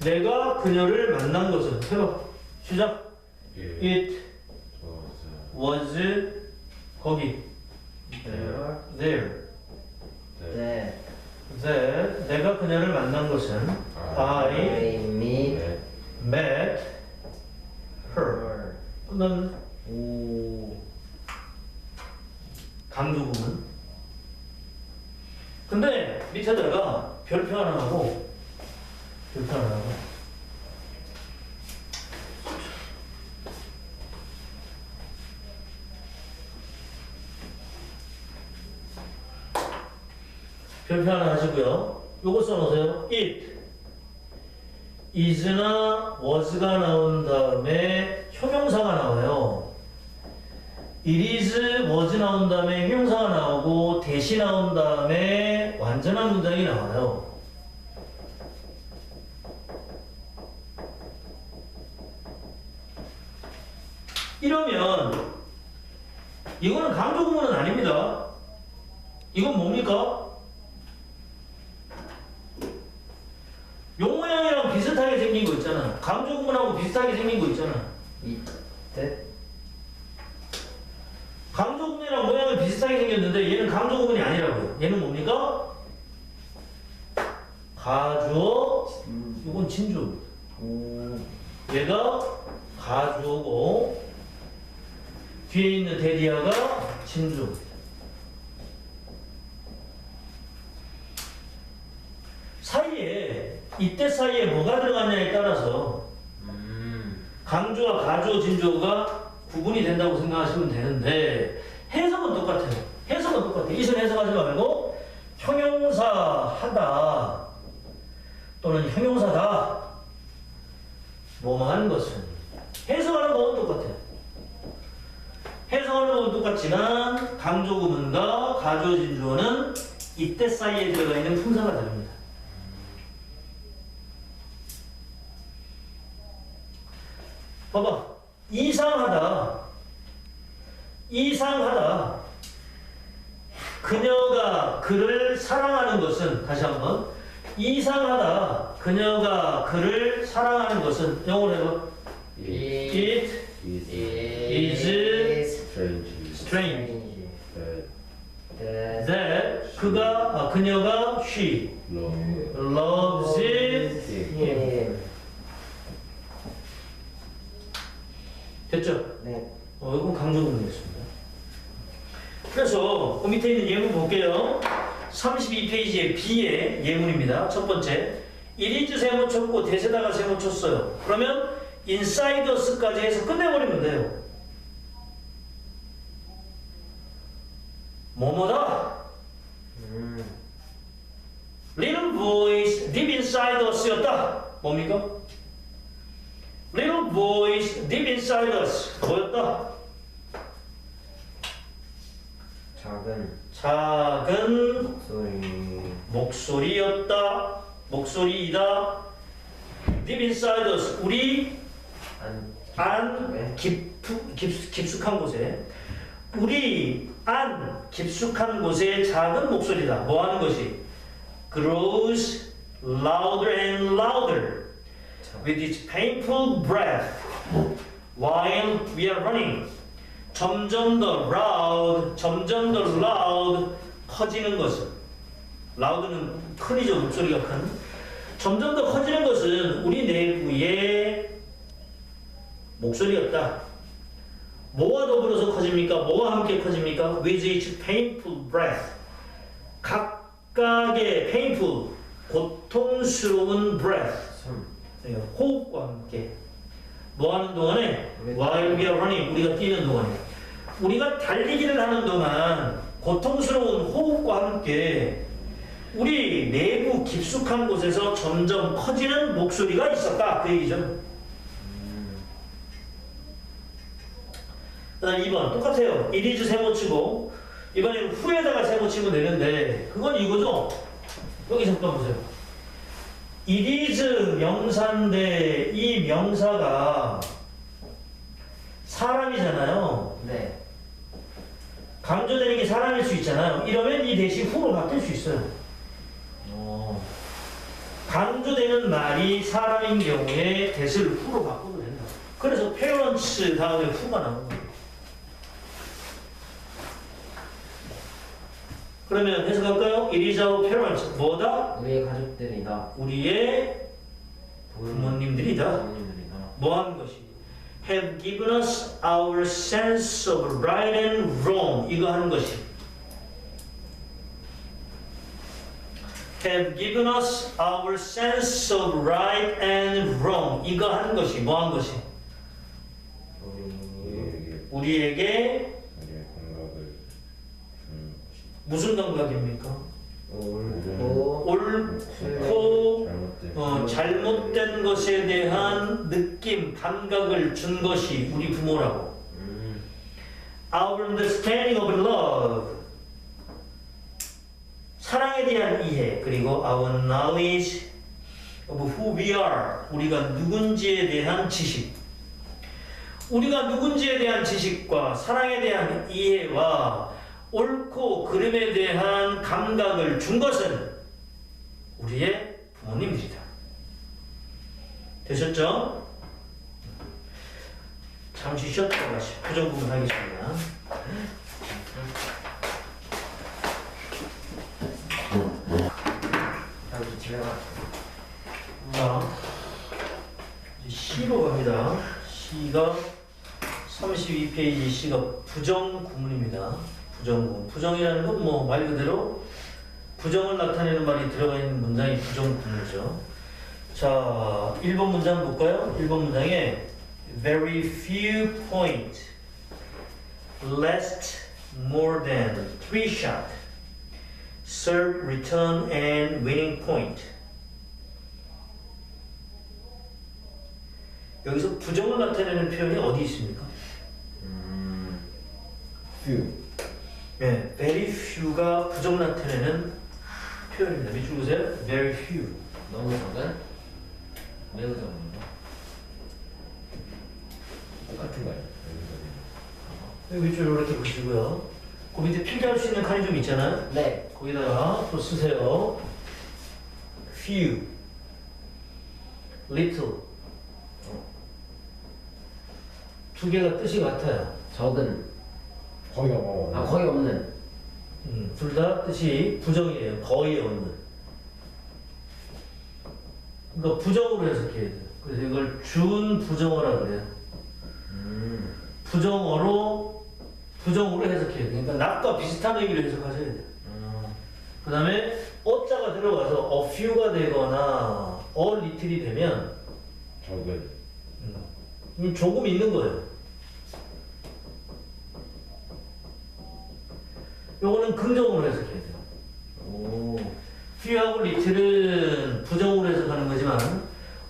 내가 그녀를 만난 것은 해봐. 시작. It was 거기 there. that 내가 그녀를 만난 것은 I met her. 는 강조구문. 근데 밑에다가 별표 하나 하고 별표 하나 하고 별표 하나 하시고요. 요거 써놓으세요. it is나 was가 나온 다음에 형용사가 나와요. it is, was 나온 다음에 형용사가 나오고 대시 나온 다음에 완전한 문장이 나와요. 이러면 이거는 강조구문은 아닙니다. 이건 뭡니까? 요 모양이랑 비슷하게 생긴 거 있잖아. 강조구문하고 비슷하게 생긴 거 있잖아. 강조구문이랑 모양이 비슷하게 생겼는데 얘는 강조구문이 아니라고요. 얘는 뭡니까? 가주어, 이건 진주어입니다. 얘가 가주어고 뒤에 있는 대디아가 진주어입니다. 사이에 이때 사이에 뭐가 들어갔냐에 따라서 강조와 가주어, 진주어가 구분이 된다고 생각하시면 되는데 해석은 똑같아요. 해석은 똑같아요. 이선 해석하지 말고 형용사 하다 또는 형용사다 뭐만 것은 해석하는 법은 똑같아요. 해석하는 법은 똑같지만 강조구문과 가주어, 진주어는 이때 사이에 들어가 있는 품사가 다릅니다. 봐봐. 이상하다. 그녀가 그를 사랑하는 것은, 다시 한번. 이상하다. 그녀가 그를 사랑하는 것은, 영어로 해봐. It is strange. That 그녀가 she loves him. 됐죠? 네. 이건 강조구문이었습니다. 그래서 그 밑에 있는 예문 볼게요. 32페이지의 B의 예문입니다. 첫 번째, 이리즈 세모 쳤고 대세다가 세모 쳤어요. 그러면 inside us까지 해서 끝내버리면 돼요. 뭐뭐다? Little boys deep inside us였다. 뭡니까? Little boys deep inside us. 뭐였다? 작은 목소리였다. 목소리이다. Deep inside us. 우리 안 깊숙한 곳에 우리 안 깊숙한 곳에 작은 목소리다. 뭐 하는 것이? Grows louder and louder with its painful breath while we are running. 점점 더 loud 커지는 것은 loud는 큰이죠. 목소리가 큰. 점점 더 커지는 것은 우리 내부의 목소리였다. 뭐와 더불어서 커집니까? 뭐와 함께 커집니까? With each painful breath. 각각의 painful 고통스러운 breath. 호흡과 함께 뭐 하는 동안에 while we are running 우리가 뛰는 동안에 우리가 달리기를 하는 동안 고통스러운 호흡과 함께 우리 내부 깊숙한 곳에서 점점 커지는 목소리가 있었다 그 얘기죠. 그다음 2번 똑같아요. it is 세모 치고 이번에는 후에다가 세모 치면 되는데 그건 이거죠. 여기 잠깐 보세요. it is 명사인데 이 명사가 사람이잖아요. 네. 강조되는 게 사람일 수 있잖아요. 이러면 이 대신 후로 바뀔 수 있어요. 강조되는 말이 사람인 경우에 that을 who로 바꿔도 된다. 그래서 parents 다음에 who가 나오는 거예요. 그러면 해석할까요? It is our parents. 뭐다? 우리의 가족들이다. 우리의 부모님들이다. 부모님들이다. 뭐한 것이? Have given us our sense of right and wrong. 이거 하는 것이. Have given us our sense of right and wrong. 이거 하는 것이. 뭐한 것이? 우리에게 무슨 감각입니까? 옳고 잘못된 것에 대한 느낌, 감각을 준 것이 우리 부모라고. Our understanding of love, 사랑에 대한 이해, 그리고 our knowledge of who we are, 우리가 누군지에 대한 지식. 우리가 누군지에 대한 지식과 사랑에 대한 이해와 옳고 그름에 대한 감각을 준 것은 우리의 부모님들이다. 되셨죠? 잠시 쉬었다가 다시 표정 부분 하겠습니다. 자, 이제 C로 갑니다. C가 32페이지 C가 부정구문입니다. 부정구문. 부정이라는 건 뭐 말 그대로 부정을 나타내는 말이 들어가 있는 문장이 부정구문이죠. 자, 1번 문장 볼까요? 1번 문장에 very few point last more than 3 shot serve, return, and winning point. 여기서 부정을 나타내는 표현이 어디 있습니까? few. 네, very few가 부정 나타내는 표현입니다. 밑줄 보세요. very few. 너무 적은? 매우 적은 거? 똑같은 거예요. 밑줄 이렇게 보시고요. 그 밑에 필기할 수 있는 칸이 좀 있잖아요. 네. 거기다가 또 쓰세요. few, little. 두 개가 뜻이 같아요. 적은. 거의 없어. 아, 거의 없는. 둘 다 뜻이 부정이에요. 거의 없는. 그러니까 부정으로 해석해야 돼요. 그래서 이걸 준 부정어라 그래요. 부정어로 해석해야 돼요. 그러니까 not과 비슷한 의미로 해석하셔야 돼요. 그 다음에 어자가 들어가서 a few가 되거나 a little이 되면 적은. 조금 있는 거예요. 요거는 긍정으로 해석해야 돼요. 오. few하고 little은 부정으로 해석하는 거지만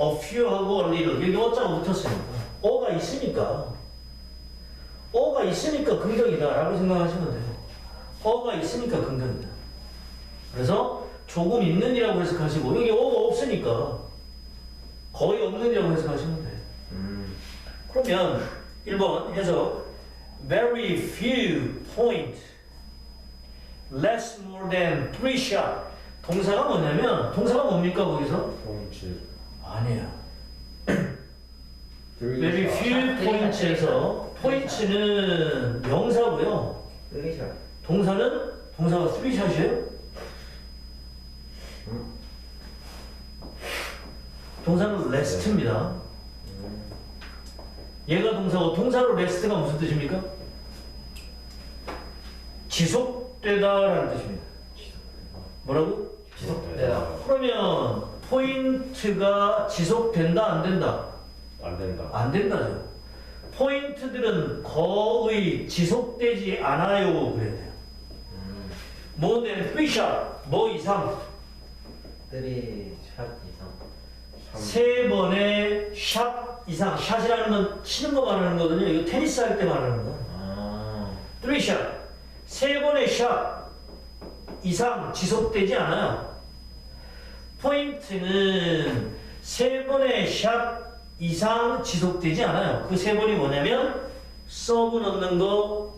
a few하고 a little 여기 어자가 붙었으니까 어가 있으니까 긍정이다 라고 생각하시면 돼요. 어가 있으니까 긍정이다. 그래서 조금 있는이라고 해석하시고 여기 어가 없으니까 거의 없는이라고 해석하시면 돼요. 그러면 1번 해석 very few point less more than 3 shot. 동사가 뭐냐면 동사가 뭡니까 거기서? 포인트. 아니에요. very few points에서 포인트는 명사고요. 3샷. 동사가 3샷이에요? 동사는 rest입니다. 얘가 동사고 동사로 rest가 무슨 뜻입니까? 지속되다라는 뜻입니다. 뭐라고? 지속되다. 그러면 포인트가 지속된다 안 된다? 안 된다. 안 된다죠. 포인트들은 거의 지속되지 않아요 그래야 돼요. more than 3 shot 뭐 이상 3샷 이상. 세 번의 샷 이상. 샷이라는 건 치는 거 말하는 거거든요. 이거 테니스 할 때 말하는 거. 아. 3샷 세 번의 샷 이상 지속되지 않아요. 포인트는 세 번의 샷 이상 지속되지 않아요. 그 세 번이 뭐냐면 서브 넣는 거,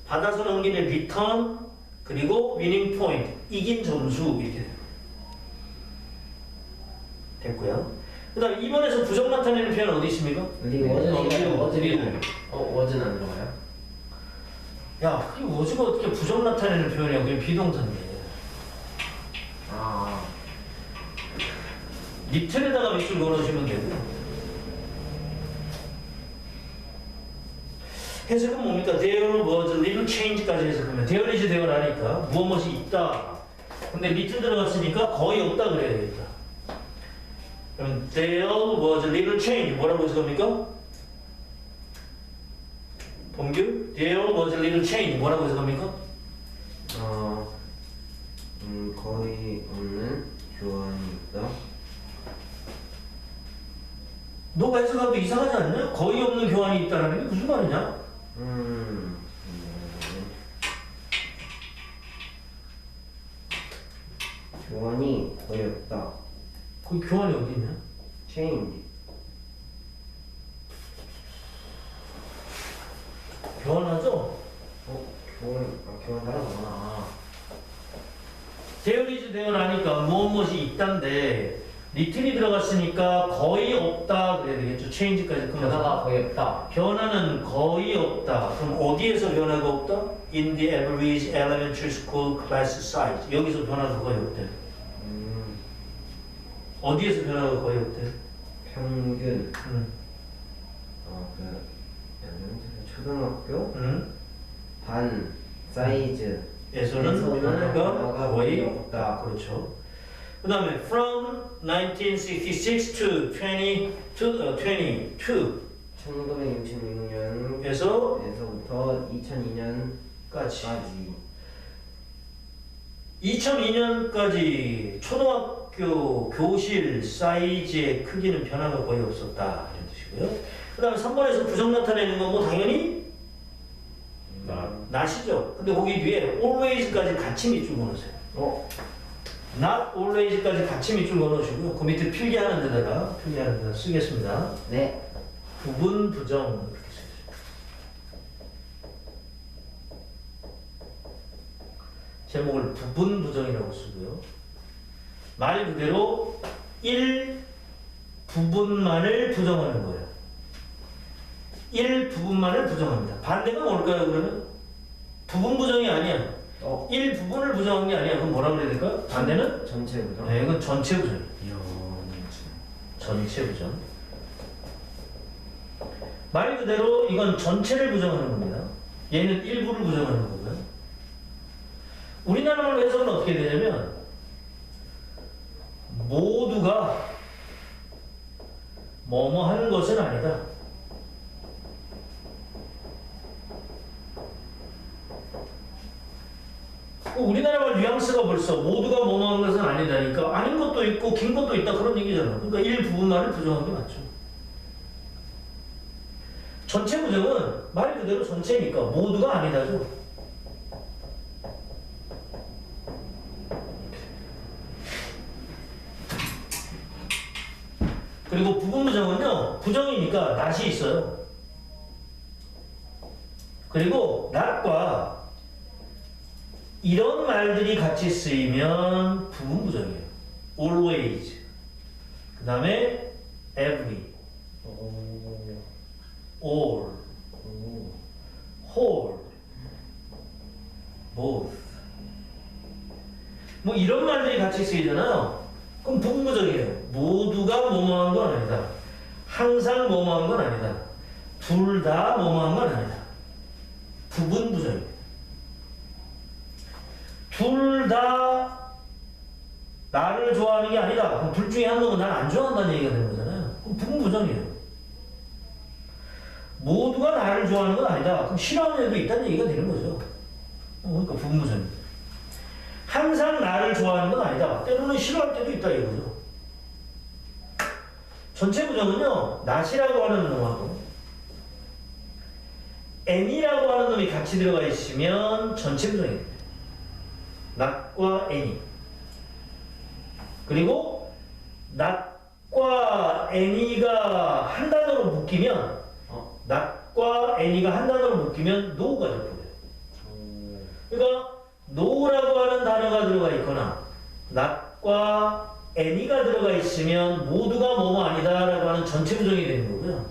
받아서 넘기는 리턴, 그리고 위닝 포인트, 이긴 점수 이렇게 돼요. 됐고요. 그 다음 2번에서 부정 나타내는 표현 어디 있습니까? 워즈는 안 들어가요? 야, 그게 워즈가 어떻게 부정 나타내는 표현이야? 그게 비동사인데. 아, 리틀에다가 밑줄 걸어주면 되고. 해석은 뭡니까? There was a little change까지 해석하면 there is there 하니까 무엇이 있다. 근데 리틀 들어갔으니까 거의 없다 그래야 되겠다. 그럼 there was a little change 뭐라고 해석합니까? 범규? There was a little change 뭐라고 해석합니까? 거의 없는 교환이 있다. 너가 해석하면 이상하지 않냐? 거의 없는 교환이 있다는 게 무슨 말이냐? 교환이 거의 없다. 거기 교환이 어디 있냐? change. 교환하죠? 교환 따라가나. there is there 하니까 무엇이 있단데 리틀이 들어갔으니까 거의 없다 그래야 되겠죠. change까지 변화가 거의 없다. 변화는 거의 없다. 그럼 어디에서 변화가 없다? In the average elementary school class size. 여기서 변화가 거의 없대. 어디에서 변화가 거의 없대? 평균. 초등학교 반 사이즈. 에서는 변화가 거의 없다. 그렇죠. 그 다음에 from 1966 to 22 1966년에서부터 2002년까지 2002년까지 초등학교 교실 사이즈의 크기는 변화가 거의 없었다 이런 뜻이고요. 그 다음에 3번에서 부정 나타내는 건 뭐 당연히 not이죠. 근데 거기 뒤에 always까지 같이 밑줄 그어놓으세요. not always까지 같이 밑줄 그어놓으시고요. 그 밑에 필기하는 데다가 쓰겠습니다. 네. 부분 부정 이렇게 쓰겠습니다. 제목을 부분 부정이라고 쓰고요. 말 그대로 1부분만을 부정하는 거예요. 1부분만을 부정합니다. 반대가 뭘까요, 그러면? 부분 부정이 아니야. 1부분을 부정한 게 아니야. 그럼 뭐라고 그래야 될까? 반대는? 전체 부정. 네, 이건 전체 부정. 전체 부정. 말 그대로 이건 전체를 부정하는 겁니다. 얘는 일부를 부정하는 거고요. 우리나라 말로 해석은 어떻게 되냐면 모두가 뭐뭐 하는 것은 아니다. 우리나라 말 뉘앙스가 벌써 모두가 뭐뭐 하는 것은 아니다니까 아닌 것도 있고 긴 것도 있다 그런 얘기잖아. 그러니까 일부분만을 부정한 게 맞죠. 전체 부정은 말 그대로 전체니까 모두가 아니다죠. 그리고 부분 부정은요, 부정이니까 not이 있어요. 그리고 not과 이런 말들이 같이 쓰이면 부분 부정이에요. always. 그 다음에 every, all, whole, both. 뭐 이런 말들이 같이 쓰이잖아요. 그럼 부분 부정이에요. 모두가 뭐뭐한 건 아니다. 항상 뭐뭐한 건 아니다. 둘 다 뭐뭐한 건 아니다. 부분 부정입니다. 둘 다 나를 좋아하는 게 아니다. 그럼 둘 중에 한 놈은 나를 안 좋아한다는 얘기가 되는 거잖아요. 그럼 부분 부정이에요. 모두가 나를 좋아하는 건 아니다. 그럼 싫어하는 애도 있다는 얘기가 되는 거죠. 그러니까 부분 부정입니다. 항상 나를 좋아하는 건 아니다. 때로는 싫어할 때도 있다 이거죠. 전체 부정은요, not이라고 하는 놈하고 any라고 하는 놈이 같이 들어가 있으면 전체 부정입니다. not과 any. 그리고 not과 any가 한 단어로 묶이면 not과 any가 한 단어로 묶이면 no가 되거든요. 그러니까 no라고 하는 단어가 들어가 있거나 not과 any가 들어가 있으면 모두가 뭐뭐 아니다라고 하는 전체 부정이 되는 거고요.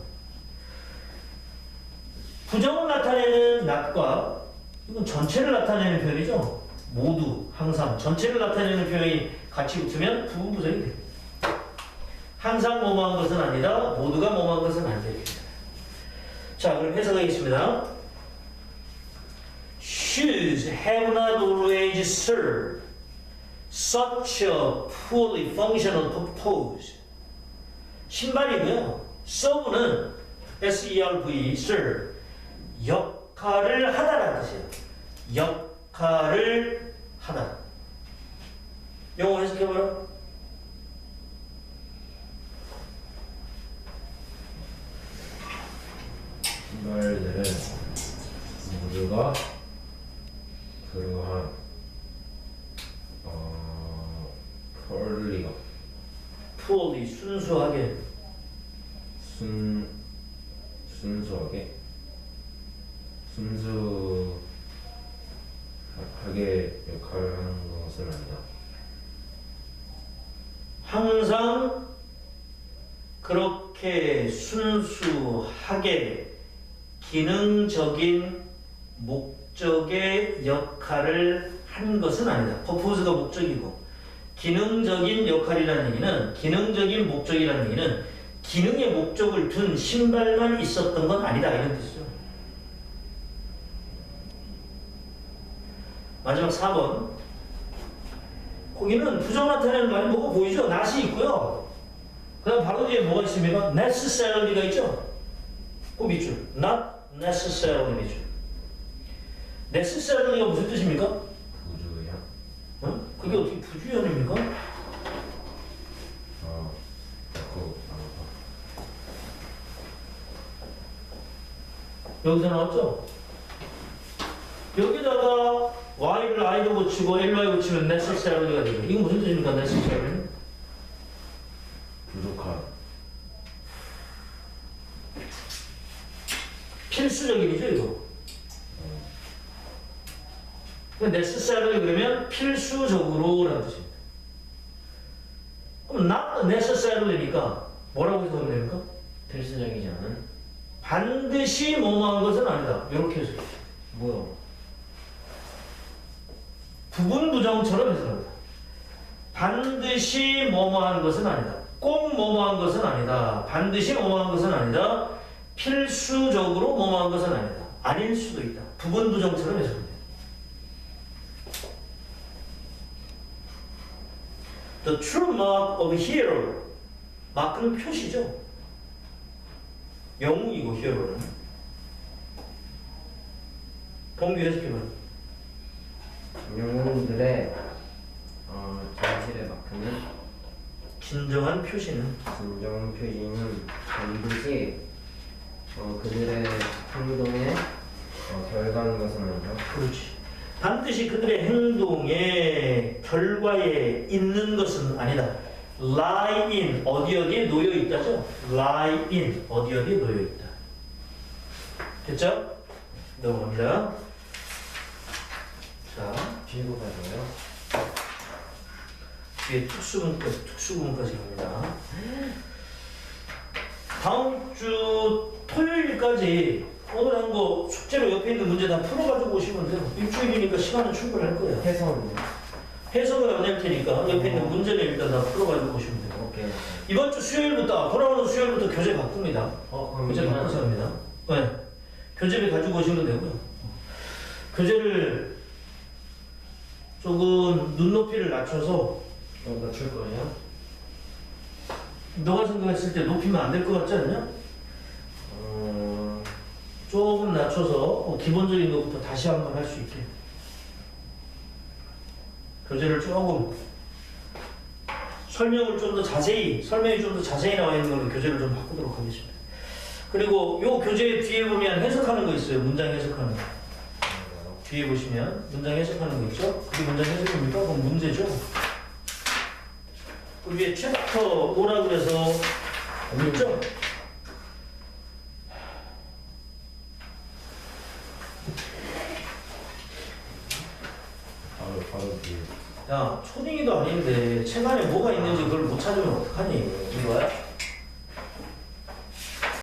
부정을 나타내는 not과 이건 전체를 나타내는 표현이죠. 모두, 항상, 전체를 나타내는 표현이 같이 붙으면 부분 부정이 돼요. 항상 뭐뭐한 것은 아니다. 모두가 뭐뭐한 것은 아니다. 자, 그럼 해석하겠습니다. Shoes have not always served such a poorly functional purpose. 신발이고요. serve는 S-E-R-V, serve. 역할을 하다라는 뜻이에요. 역할을 하다. 영어 해석해봐라. 신발들은 모두가 그러한 펄리가 poorly, 순수하게. 순수하게 역할을 하는 것은 아니다. 항상 그렇게 순수하게 기능적인 목적의 역할을 한 것은 아니다. purpose가 목적이고 기능적인 역할이라는 얘기는 기능적인 목적이라는 얘기는 기능의 목적을 둔 신발만 있었던 건 아니다 이런 뜻이죠. 마지막 4번. 거기는 부정 나타내는 말이 뭐가 보이죠? not이 있고요. 그 다음 바로 뒤에 뭐가 있습니까? necessarily가 있죠? 그 밑줄. not necessarily 밑줄. necessarily가 무슨 뜻입니까? 부주의한 그게 어떻게 부주의한입니까? 여기서 나왔죠? 여기다가 y를 i로 붙이고 ly 붙이면 necessary가 되죠. 이거 무슨 뜻입니까? necessary? 부족한 필수적인이죠, 이거. necessary 그러면 필수적으로라는 뜻입니다. 그럼 not necessary니까 뭐라고 해석하면 됩니까? 필수적이지 않은 반드시 뭐뭐한 것은 아니다. 이렇게 해석해요. 뭐야? 부분 부정처럼 해석합니다. 반드시 뭐뭐한 것은 아니다. 꼭 뭐뭐한 것은 아니다. 반드시 뭐뭐한 것은 아니다. 필수적으로 뭐뭐한 것은 아니다. 아닐 수도 있다. 부분 부정처럼 해석합니다. The true mark of a hero. 마크는 표시죠. 영웅이고 히어로는. 범규 해석해봐요. 영웅들의 진실의 마크는 진정한 표시는 진정 표시는 반드시 그들의 행동의 결과인 것은 아니다. 그렇지. 반드시 그들의 행동의 결과에 있는 것은 아니다. lie in 어디에 놓여 있다죠? lie in 어디에 놓여 있다. 됐죠? 넘어갑니다. 자, 뒤로 가져요. 뒤에 특수분까지 갑니다. 다음 주 토요일까지 오늘 한 거 숙제로 옆에 있는 문제 다 풀어가지고 오시면 돼요. 일주일이니까 시간은 충분할 거예요. 해석은요? 해석을 안 할 테니까 옆에 있는 문제는 일단 다 풀어가지고 오시면 돼요. 오케이. 이번 주 수요일부터, 돌아오는 수요일부터 교재 바꿉니다. 그럼 교재 바꿔서 합니다. 네. 교재를 가지고 오시면 되고요. 교재를 조금 눈높이를 낮춰서 낮출 거예요? 너가 생각했을 때 높이면 안 될 것 같지 않냐? 조금 낮춰서 기본적인 것부터 다시 한번 할 수 있게 교재를 조금 설명이 좀 더 자세히 나와 있는 걸로 교재를 좀 바꾸도록 하겠습니다. 그리고 요 교재 뒤에 보면 해석하는 거 있어요. 문장 해석하는 거. 뒤에 보시면 문장 해석하는 거 있죠? 그게 문장 해석입니까? 그건 문제죠? 그 위에 챕터 5라 그래서 있죠? 바로 뒤에 야, 초딩이도 아닌데 책 안에 뭐가 있는지 그걸 못 찾으면 어떡하니? 이거야?